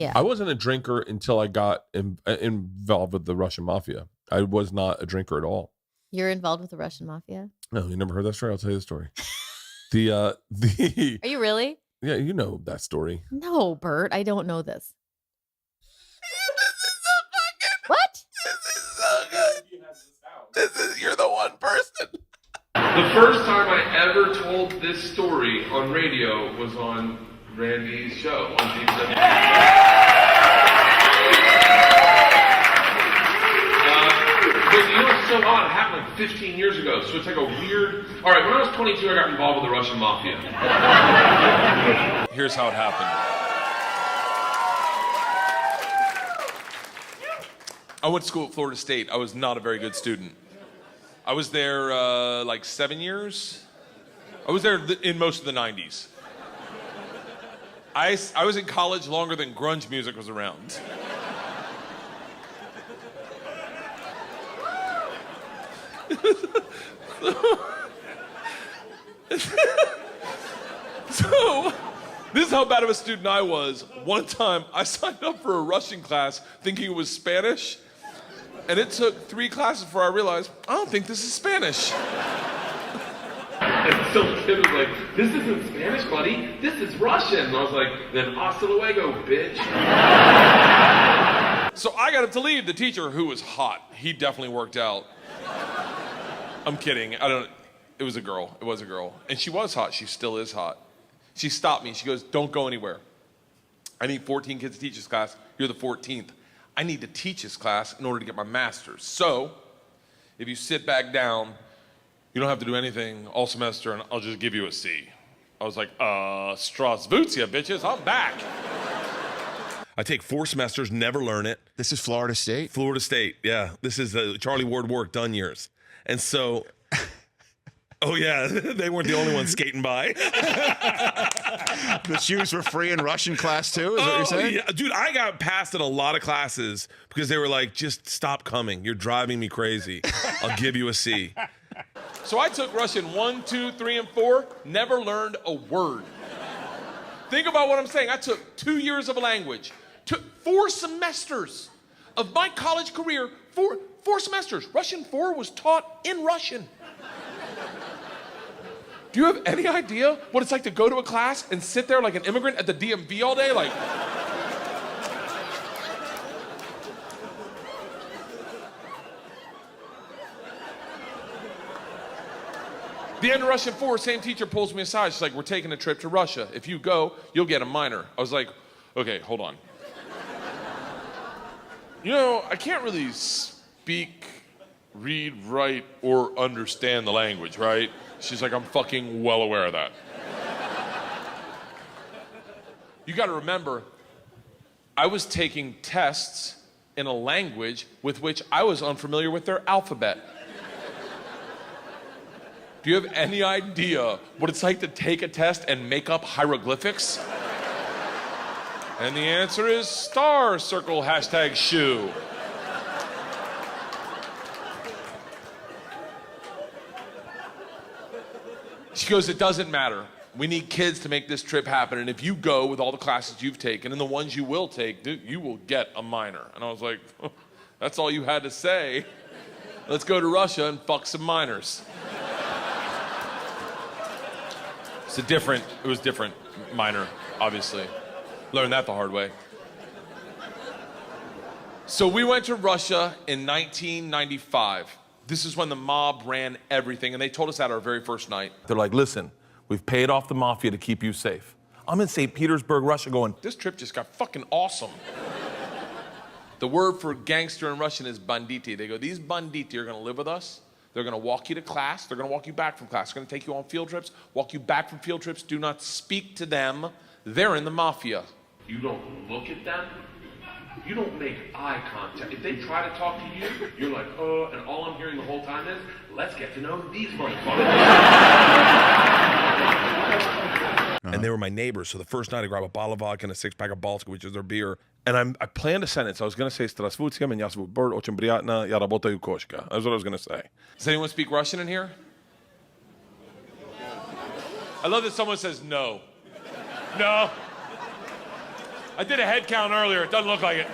Yeah. I wasn't a drinker until I got involved with the Russian mafia. I was not a drinker at all. You're involved with the Russian mafia? No, you never heard that story? I'll tell you the story. Are you really? Yeah, you know that story. No, Bert, I don't know this. What? This is so good. You're the one person. The first time I ever told this story on radio was on Randy's show on TV7. But you know what's so odd? It happened like 15 years ago, so it's like a weird... All right, when I was 22, I got involved with the Russian mafia. Here's how it happened. I went to school at Florida State. I was not a very good student. I was there like 7 years. I was there in most of the 90s. I was in college longer than grunge music was around. So, this is how bad of a student I was. One time, I signed up for a Russian class thinking it was Spanish, and it took 3 classes before I realized, I don't think this is Spanish. And so the kid was like, this isn't Spanish, buddy. This is Russian. And I was like, then hasta luego, bitch. So I got him to leave. The teacher, who was hot, he definitely worked out. I'm kidding. It was a girl. It was a girl. And she was hot. She still is hot. She stopped me. She goes, don't go anywhere. I need 14 kids to teach this class. You're the 14th. I need to teach this class in order to get my master's. So, if you sit back down, you don't have to do anything all semester, and I'll just give you a C. I was like, Strasvutia, bitches, I'm back. I take 4 semesters, never learn it. This is Florida State? Florida State, yeah. This is the Charlie Ward work done years. And so, oh yeah, they weren't the only ones skating by. The shoes were free in Russian class too, is what you're saying? Yeah. Dude, I got passed in a lot of classes because they were like, just stop coming. You're driving me crazy. I'll give you a C. So I took Russian 1, 2, 3, and 4, never learned a word. Think about what I'm saying. I took 2 years of a language, took 4 semesters of my college career, 4 semesters. Russian 4 was taught in Russian. Do you have any idea what it's like to go to a class and sit there like an immigrant at the DMV all day? Like, the end of Russian 4, same teacher pulls me aside. She's like, we're taking a trip to Russia. If you go, you'll get a minor. I was like, okay, hold on. You know, I can't really speak, read, write, or understand the language, right? She's like, I'm fucking well aware of that. You gotta remember, I was taking tests in a language with which I was unfamiliar with their alphabet. Do you have any idea what it's like to take a test and make up hieroglyphics? And the answer is star, circle, hashtag shoe. She goes, it doesn't matter. We need kids to make this trip happen. And if you go with all the classes you've taken and the ones you will take, dude, you will get a minor. And I was like, oh, that's all you had to say. Let's go to Russia and fuck some minors. It was different minor, obviously. Learned that the hard way. So we went to Russia in 1995. This is when the mob ran everything, and they told us that our very first night. They're like, listen, we've paid off the mafia to keep you safe. I'm in St. Petersburg, Russia going, this trip just got fucking awesome. The word for gangster in Russian is banditi. They go, these banditi are gonna live with us. They're gonna walk you to class. They're gonna walk you back from class. They're gonna take you on field trips, walk you back from field trips. Do not speak to them. They're in the mafia. You don't look at them. You don't make eye contact. If they try to talk to you, you're like, oh, and all I'm hearing the whole time is, let's get to know these motherfuckers. And they were my neighbors, so the first night I grabbed a bottle of vodka and a 6-pack of Baltic, which is their beer. And I planned a sentence. I was going to say, Strasvutia, меня зовут Bert, очень приятно, я работаю кошка. That's what I was going to say. Does anyone speak Russian in here? I love that someone says no. No. I did a head count earlier. It doesn't look like it.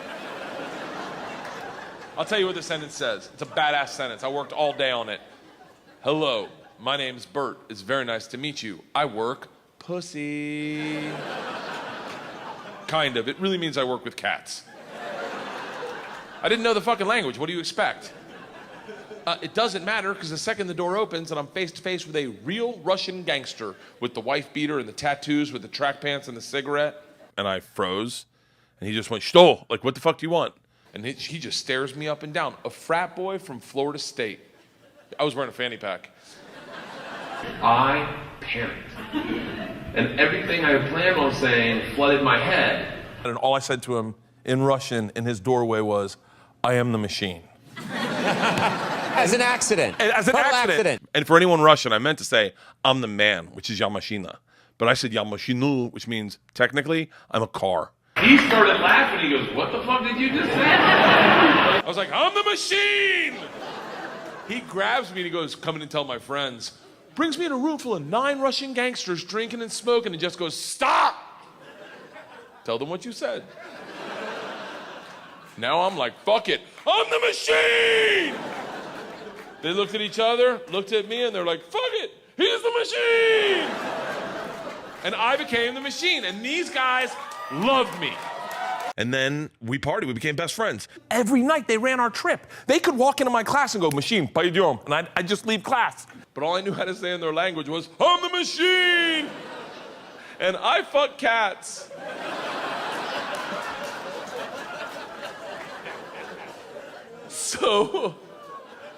I'll tell you what the sentence says. It's a badass sentence. I worked all day on it. Hello, my name's Bert. It's very nice to meet you. I work pussy. Kind of. It really means I work with cats. I didn't know the fucking language. What do you expect? It doesn't matter, because the second the door opens and I'm face to face with a real Russian gangster with the wife beater and the tattoos with the track pants and the cigarette. And I froze, and he just went, "Shto," like, what the fuck do you want? And he just stares me up and down. A frat boy from Florida State. I was wearing a fanny pack. I panicked. And everything I had planned on saying flooded my head. And all I said to him in Russian in his doorway was, "I am the machine." As an accident. As an accident. And for anyone Russian, I meant to say, "I'm the man," which is Yamashina. But I said Yamashinu, which means, technically, I'm a car. He started laughing. He goes, "What the fuck did you just say?" I was like, "I'm the machine!" He grabs me and he goes, "Come in and tell my friends." Brings me in a room full of 9 Russian gangsters drinking and smoking and just goes, "Stop! Tell them what you said." Now I'm like, fuck it. I'm the machine! They looked at each other, looked at me, and they're like, fuck it, he's the machine! And I became the machine, and these guys loved me. And then we partied, we became best friends. Every night they ran our trip. They could walk into my class and go, "Machine, pойдем," and I'd just leave class. But all I knew how to say in their language was, "I'm the machine!" And I fuck cats. So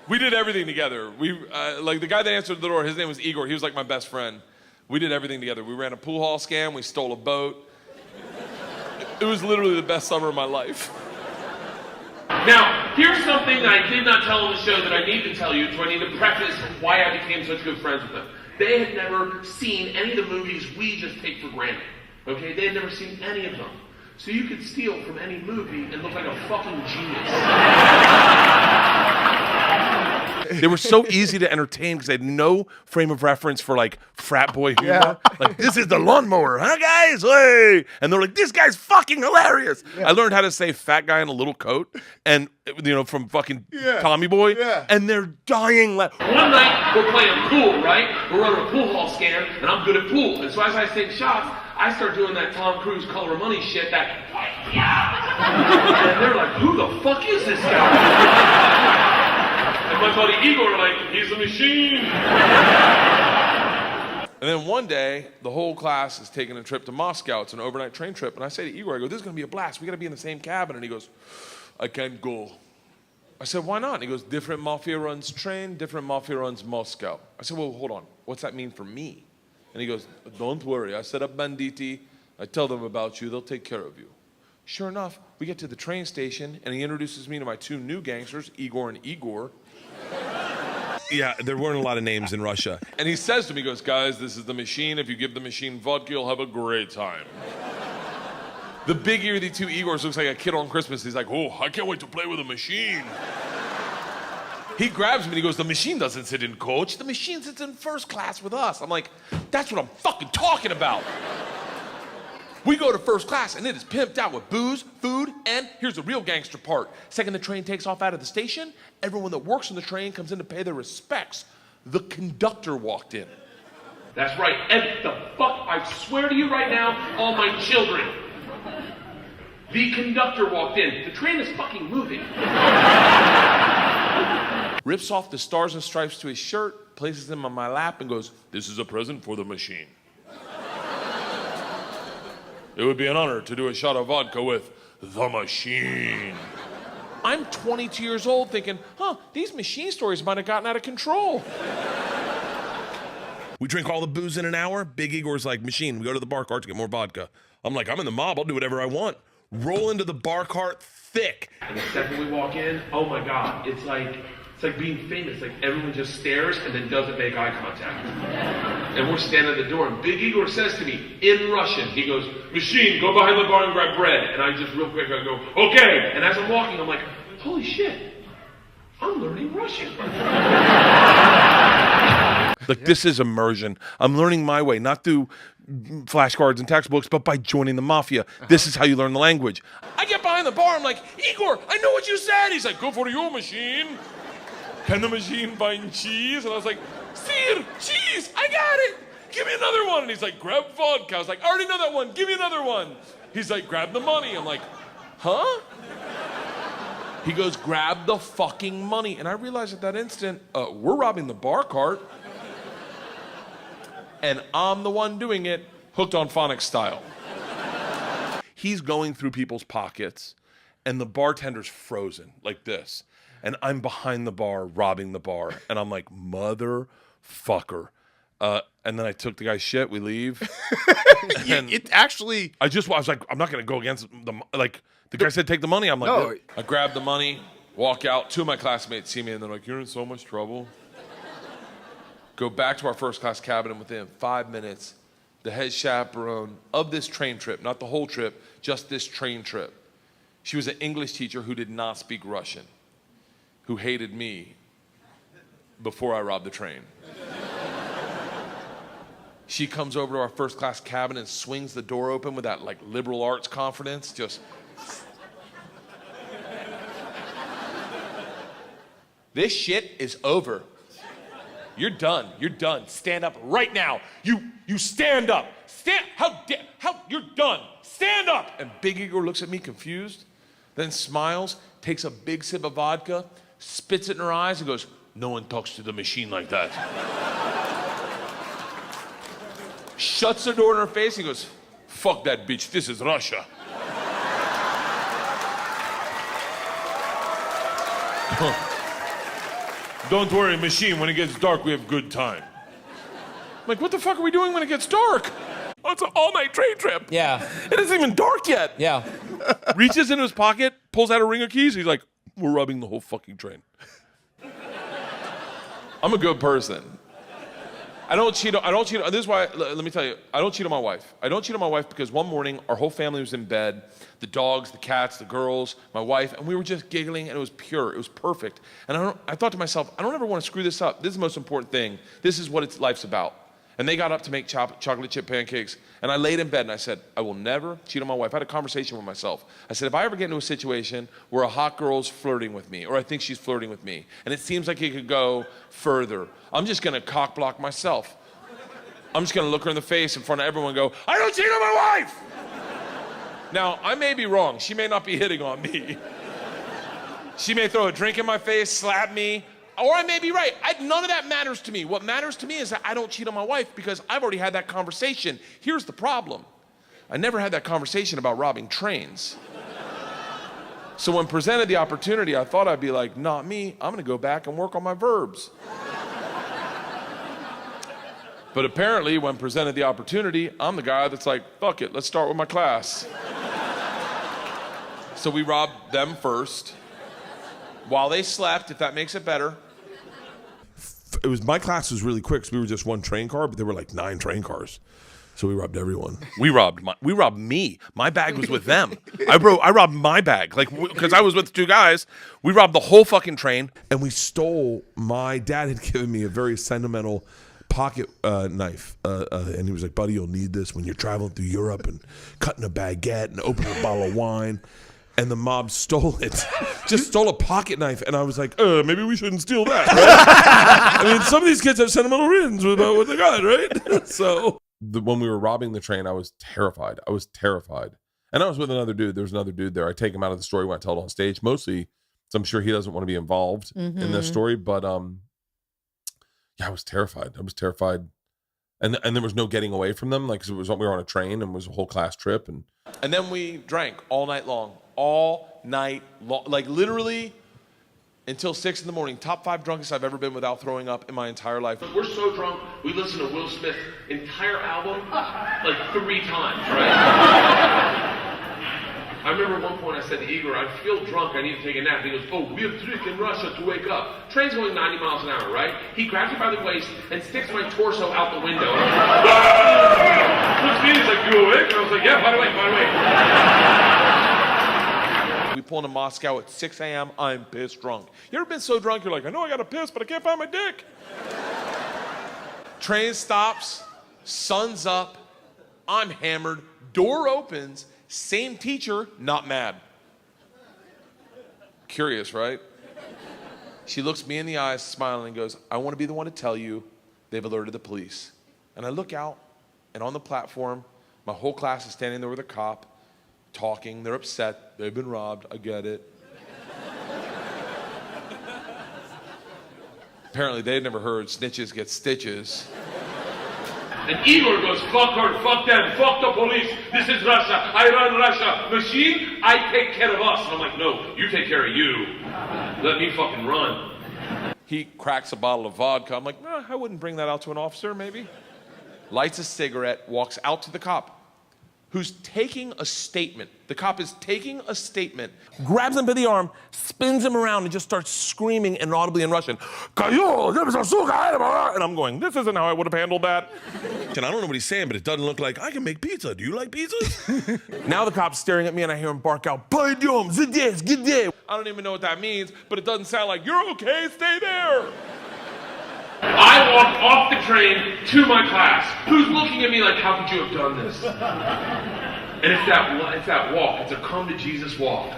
we did everything together. Like the guy that answered the door, his name was Igor. He was like my best friend. We did everything together. We ran a pool hall scam. We stole a boat. It was literally the best summer of my life. Now, here's something that I did not tell on the show that I need to tell you, so I need to preface why I became such good friends with them. They had never seen any of the movies we just take for granted. Okay? They had never seen any of them. So you could steal from any movie and look like a fucking genius. They were so easy to entertain because they had no frame of reference for like frat boy humor. Yeah. Like, "This is the lawnmower, huh, guys? Hey!" And they're like, "This guy's fucking hilarious." Yeah. I learned how to say "fat guy in a little coat," and from fucking Tommy Boy. Yeah. And they're dying. One night we're playing pool, right? We're running a pool hall scam, and I'm good at pool. And so as I take shots, I start doing that Tom Cruise Color of Money shit. And they're like, "Who the fuck is this guy?" And my buddy Igor like, "He's a machine." And then one day, the whole class is taking a trip to Moscow. It's an overnight train trip. And I say to Igor, I go, "This is going to be a blast. We got to be in the same cabin." And he goes, "I can't go." I said, "Why not?" And he goes, "Different mafia runs train, different mafia runs Moscow." I said, "Well, hold on. What's that mean for me?" And he goes, "Don't worry. I set up banditi. I tell them about you. They'll take care of you." Sure enough, we get to the train station, and he introduces me to my 2 new gangsters, Igor and Igor. Yeah, there weren't a lot of names in Russia. And he says to me, he goes, "Guys, this is the machine. If you give the machine vodka, you'll have a great time." The big ear of the 2 Igors looks like a kid on Christmas. He's like, "Oh, I can't wait to play with a machine." He grabs me and he goes, "The machine doesn't sit in coach. The machine sits in first class with us." I'm like, "That's what I'm fucking talking about." We go to first class, and it is pimped out with booze, food, and here's the real gangster part. Second the train takes off out of the station, everyone that works on the train comes in to pay their respects. The conductor walked in. That's right. And the fuck, I swear to you right now, all my children. The conductor walked in. The train is fucking moving. Rips off the stars and stripes to his shirt, places them on my lap, and goes, "This is a present for the machine. It would be an honor to do a shot of vodka with the machine." I'm 22 years old thinking, these machine stories might have gotten out of control. We drink all the booze in an hour. Big Igor's like, "Machine, we go to the bar cart to get more vodka." I'm like, "I'm in the mob. I'll do whatever I want." Roll into the bar cart thick. And the second we walk in, oh my God, it's like being famous. Like everyone just stares and then doesn't make eye contact. And we're standing at the door, and Big Igor says to me in Russian, he goes, "Machine, go behind the bar and grab bread." And I just real quick, I go, "Okay." And as I'm walking, I'm like, holy shit, I'm learning Russian. Like, this is immersion. I'm learning my way, not through flashcards and textbooks, but by joining the mafia. This is how you learn the language. I get behind the bar. I'm like, Igor, I know what you said. He's like, go for your machine. Can the machine find cheese? And I was like, Sir, cheese, I got it. Give me another one. And he's like, grab vodka. I was like, I already know that one. Give me another one. He's like, grab the money. I'm like, huh? He goes, grab the fucking money. And I realized at that instant, we're robbing the bar cart. And I'm the one doing it, hooked on phonics style. He's going through people's pockets, and the bartender's frozen like this. And I'm behind the bar, robbing the bar. And I'm like, motherfucker. And then I took the guy's shit, we leave. And It actually... I was like, I'm not going to go against the guy said take the money. I'm like, No. I grabbed the money, walk out. Two of my classmates see me, and they're like, you're in so much trouble. Go back to our first class cabin, and within 5 minutes, the head chaperone of this train trip, not the whole trip, just this train trip. She was an English teacher who did not speak Russian, who hated me before I robbed the train. She comes over to our first class cabin and swings the door open with that like liberal arts confidence, just. This shit is over. You're done. You're done. Stand up right now. You stand up. You're done. Stand up. And Big Igor looks at me confused, then smiles, takes a big sip of vodka, spits it in her eyes, and goes, no one talks to the machine like that. Shuts the door in her face, and goes, fuck that bitch, this is Russia. Don't worry, machine, when it gets dark, we have good time. I'm like, what the fuck are we doing when it gets dark? Oh, it's an all-night train trip. Yeah. It isn't even dark yet. Yeah. Reaches into his pocket, pulls out a ring of keys. He's like, we're robbing the whole fucking train. I'm a good person. I don't cheat. This is why, let me tell you, I don't cheat on my wife. I don't cheat on my wife because one morning, our whole family was in bed. The dogs, the cats, the girls, my wife, and we were just giggling, and it was pure. It was perfect. And I thought to myself, I don't ever want to screw this up. This is the most important thing. This is what life's about. And they got up to make chocolate chip pancakes, and I laid in bed, and I said, I will never cheat on my wife. I had a conversation with myself. I said, if I ever get into a situation where a hot girl's flirting with me, or I think she's flirting with me, and it seems like it could go further, I'm just going to cock block myself. I'm just going to look her in the face in front of everyone and go, I don't cheat on my wife! Now, I may be wrong. She may not be hitting on me. She may throw a drink in my face, slap me, or I may be right. None of that matters to me. What matters to me is that I don't cheat on my wife because I've already had that conversation. Here's the problem. I never had that conversation about robbing trains. So when presented the opportunity, I thought I'd be like, not me. I'm going to go back and work on my verbs. But apparently, when presented the opportunity, I'm the guy that's like, fuck it, let's start with my class. So we robbed them first, while they slept, if that makes it better. My class was really quick, so we were just one train car, but there were like 9 train cars. So we robbed everyone. We robbed me. My bag was with them. I robbed my bag, because I was with 2 guys. We robbed the whole fucking train. And we stole, my dad had given me a very sentimental pocket knife, and he was like, buddy, you'll need this when you're traveling through Europe and cutting a baguette and opening a bottle of wine. And the mob stole it. Just stole a pocket knife. And I was like, maybe we shouldn't steal that, right? I mean, some of these kids have sentimental reasons about what they got, right? So when we were robbing the train, I was terrified. And I was with another dude. There was another dude there. I take him out of the story when I tell it on stage, mostly so I'm sure he doesnn't want to be involved in this story. But yeah, I was terrified. And there was no getting away from them. Like, 'cause we were on a train and it was a whole class trip. And then we drank all night long. Like literally until 6 in the morning. Top 5 drunkest I've ever been without throwing up in my entire life. We're so drunk, we listened to Will Smith's entire album like 3 times, right? I remember at one point I said to Igor, I feel drunk, I need to take a nap. He goes, oh, we have trick in Russia to wake up. Train's going 90 miles an hour, right? He grabs me by the waist and sticks my torso out the window. Looks at me, he's like, you awake? And I was like, yeah, by the way. We pull into Moscow at 6 a.m. I'm pissed drunk. You ever been so drunk you're like, I know I gotta piss, but I can't find my dick? Train stops, sun's up, I'm hammered. Door opens. Same teacher, not mad. Curious, right? She looks me in the eyes, smiling, and goes, I want to be the one to tell you they've alerted the police. And I look out, and on the platform, my whole class is standing there with a cop, talking. They're upset. They've been robbed. I get it. Apparently, they'd never heard snitches get stitches. And Igor goes, fuck her, fuck them, fuck the police. This is Russia. I run Russia. Machine, I take care of us. And I'm like, no, you take care of you. Let me fucking run. He cracks a bottle of vodka. I'm like, I wouldn't bring that out to an officer, maybe. Lights a cigarette, walks out to the cop, who's taking a statement. The cop is taking a statement, grabs him by the arm, spins him around, and just starts screaming inaudibly in Russian. And I'm going, this isn't how I would have handled that. And I don't know what he's saying, but it doesn't look like I can make pizza. Do you like pizzas? Now the cop's staring at me, and I hear him bark out, "Пойдем, здесь, где?" I don't even know what that means, but it doesn't sound like, you're okay, stay there. I walked off the train to my class. Who's looking at me like, how could you have done this? And it's that walk. It's a come to Jesus walk.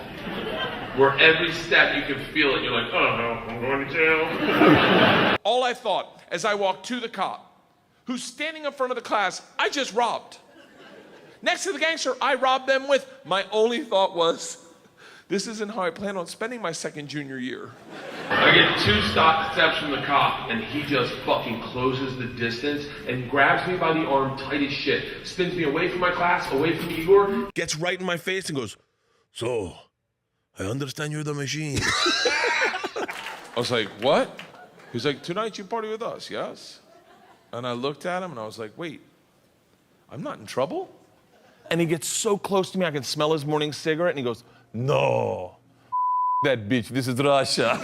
Where every step you can feel it. You're like, oh no, I'm going to jail. All I thought as I walked to the cop, who's standing in front of the class I just robbed. Next to the gangster I robbed them with, my only thought was, this isn't how I plan on spending my second junior year. I get 2 steps from the cop, and he just fucking closes the distance and grabs me by the arm tight as shit, spins me away from my class, away from Igor. Gets right in my face and goes, so, I understand you're the machine. I was like, what? He's like, tonight you party with us, yes? And I looked at him and I was like, wait, I'm not in trouble? And he gets so close to me, I can smell his morning cigarette, and he goes, no, that bitch, this is Russia.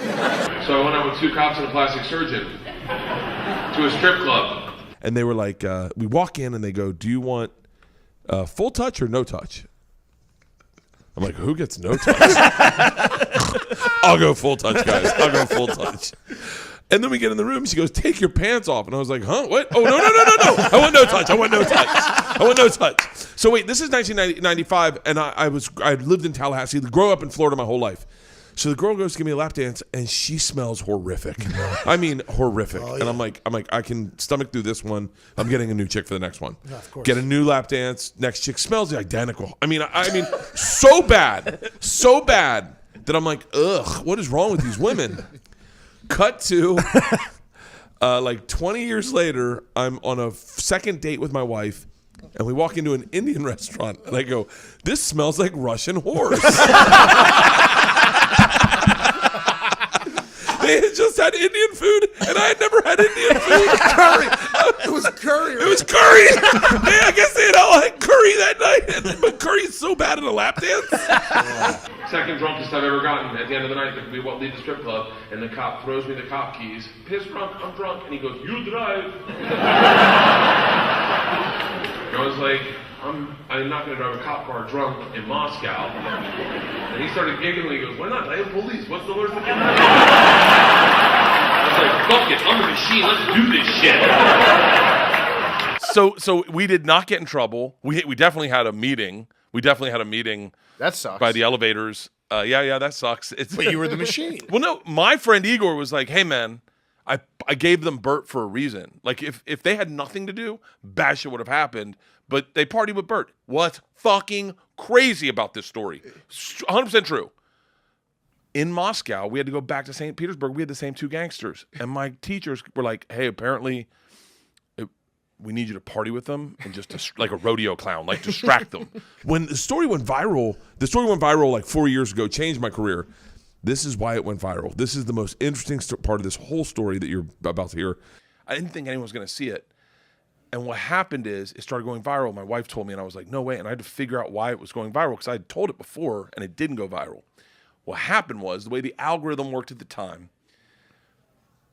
So I went out with 2 cops and a plastic surgeon to a strip club. And they were like, we walk in and they go, do you want full touch or no touch? I'm like, who gets no touch? I'll go full touch, guys. I'll go full touch. And then we get in the room. She goes, take your pants off. And I was like, huh? What? Oh, no. I want no touch. I want no touch. I want no touch. So wait, this is 1995, and I lived in Tallahassee, grew up in Florida my whole life. So the girl goes to give me a lap dance, and she smells horrific. I mean, horrific. Oh, yeah. And I'm like, I can stomach through this one. I'm getting a new chick for the next one. Yeah, of course. Get a new lap dance. Next chick smells identical. I mean, so bad that I'm like, ugh, what is wrong with these women? Cut to, like 20 years later, I'm on a second date with my wife, and we walk into an Indian restaurant, and I go, this smells like Russian horse. They had just had Indian food, and I had never had Indian food. Curry. It was curry. It was curry. I guess they had all had curry that night, but curry's so bad in a lap dance. Second drunkest I've ever gotten. At the end of the night, we leave the strip club, and the cop throws me the cop keys. Piss drunk, I'm drunk, and he goes, you drive. I was like, I'm not going to drive a cop car drunk in Moscow. And he started giggling. He goes, why not? I have police. What's the worst that can happen? I was like, fuck it. I'm the machine. Let's do this shit. So we did not get in trouble. We definitely had a meeting. That sucks. By the elevators. Yeah, that sucks. But you were the machine. Well, no, my friend Igor was like, hey, man, I gave them Bert for a reason. Like, if they had nothing to do, bad shit would have happened. But they partied with Bert. What's fucking crazy about this story? 100% true. In Moscow, we had to go back to St. Petersburg. We had the same 2 gangsters. And my teachers were like, hey, apparently we need you to party with them and just like a rodeo clown, like distract them. When the story went viral like 4 years ago, changed my career. This is why it went viral. This is the most interesting part of this whole story that you're about to hear. I didn't think anyone was going to see it. And what happened is it started going viral. My wife told me, and I was like, no way. And I had to figure out why it was going viral because I had told it before, and it didn't go viral. What happened was the way the algorithm worked at the time,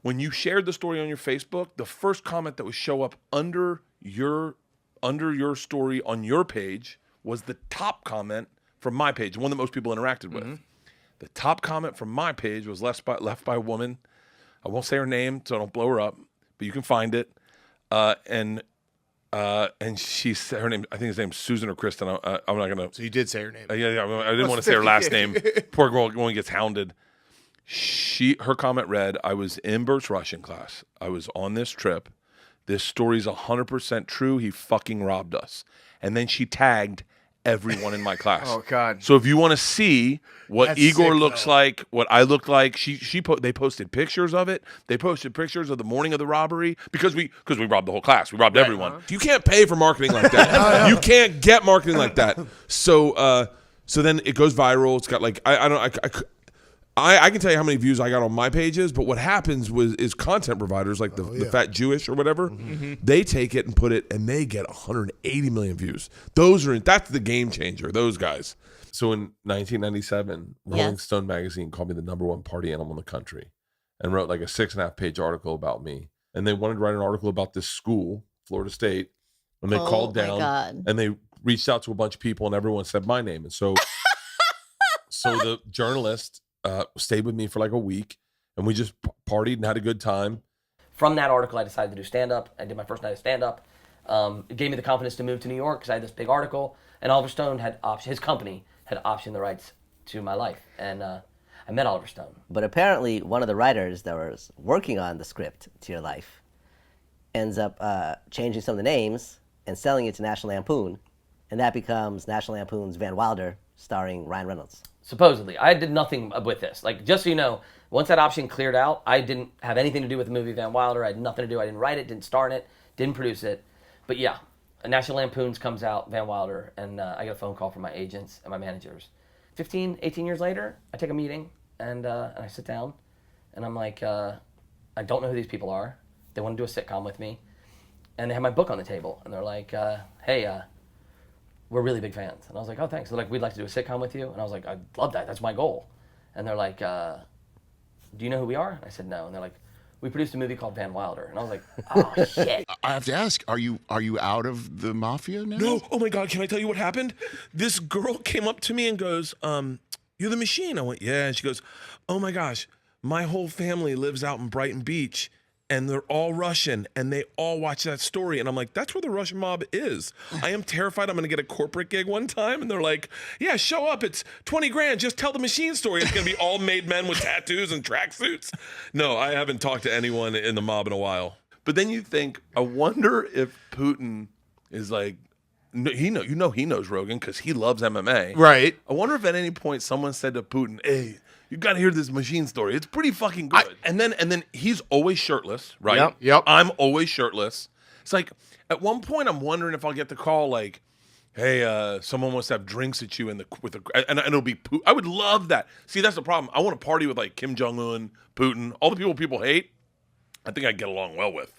when you shared the story on your Facebook, the first comment that would show up under your story on your page was the top comment from my page, the one that most people interacted with. Mm-hmm. The top comment from my page was left by a woman. I won't say her name so I don't blow her up, but you can find it. And and she said her name. I think his name's Susan or Kristen. I'm not gonna. So you did say her name. I didn't want to say her last name. Poor girl going gets hounded. Her comment read, "I was in Bert's Russian class. I was on this trip. This story's 100% true. He fucking robbed us." And then she tagged everyone in my class. Oh God! So if you want to see what That's Igor sick, looks though. like, what I look like, they posted pictures of it. They posted pictures of the morning of the robbery because we robbed the whole class. We robbed everyone. You can't pay for marketing like that. You can't get marketing like that. So then it goes viral. It's got like I can tell you how many views I got on my pages, but what happens is content providers like the Fat Jewish or whatever, they take it and put it, and they get 180 million views. That's the game changer. Those guys. So in 1997, Rolling Stone magazine called me the #1 party animal in the country, and wrote like a 6.5-page article about me. And they wanted to write an article about this school, Florida State, and they called down and they reached out to a bunch of people, and everyone said my name. And so the journalist stayed with me for like a week, and we just partied and had a good time. From that article, I decided to do stand-up. I did my first night of stand-up. It gave me the confidence to move to New York because I had this big article, and Oliver Stone his company had optioned the rights to my life, and I met Oliver Stone. But apparently, one of the writers that was working on the script to your life ends up changing some of the names and selling it to National Lampoon, and that becomes National Lampoon's Van Wilder, starring Ryan Reynolds. Supposedly. I did nothing with this. Like, just so you know, once that option cleared out, I didn't have anything to do with the movie Van Wilder. I had nothing to do. I didn't write it, didn't star in it, didn't produce it. But yeah, National Lampoon's comes out, Van Wilder, and I get a phone call from my agents and my managers. 15, 18 years later, I take a meeting, and I sit down, and I'm like, I don't know who these people are. They want to do a sitcom with me. And they have my book on the table, and they're like, hey, we're really big fans. And I was like, oh, thanks. They're like, we'd like to do a sitcom with you. And I was like, I'd love that. That's my goal. And they're like, do you know who we are? And I said, no. And they're like, we produced a movie called Van Wilder. And I was like, oh, shit. I have to ask, are you out of the mafia now? No. Oh my God. Can I tell you what happened? This girl came up to me and goes, "You're the Machine." I went, "Yeah." And she goes, "Oh my gosh, my whole family lives out in Brighton Beach, and they're all Russian, and they all watch that story." And I'm like, that's where the Russian mob is. I am terrified I'm going to get a corporate gig one time. And they're like, "Yeah, show up. It's 20 grand. Just tell the Machine story. It's going to be all made men with tattoos and tracksuits." No, I haven't talked to anyone in the mob in a while. But then you think, I wonder if Putin is like, he knows Rogan because he loves MMA. Right. I wonder if at any point someone said to Putin, "Hey, you got to hear this Machine story. It's pretty fucking good." And then he's always shirtless, right? Yep. I'm always shirtless. It's like at one point I'm wondering if I'll get the call like, "Hey, someone wants to have drinks at you and it'll be Putin." I would love that. See, that's the problem. I want to party with like Kim Jong-un, Putin, all the people hate. I think I get along well with.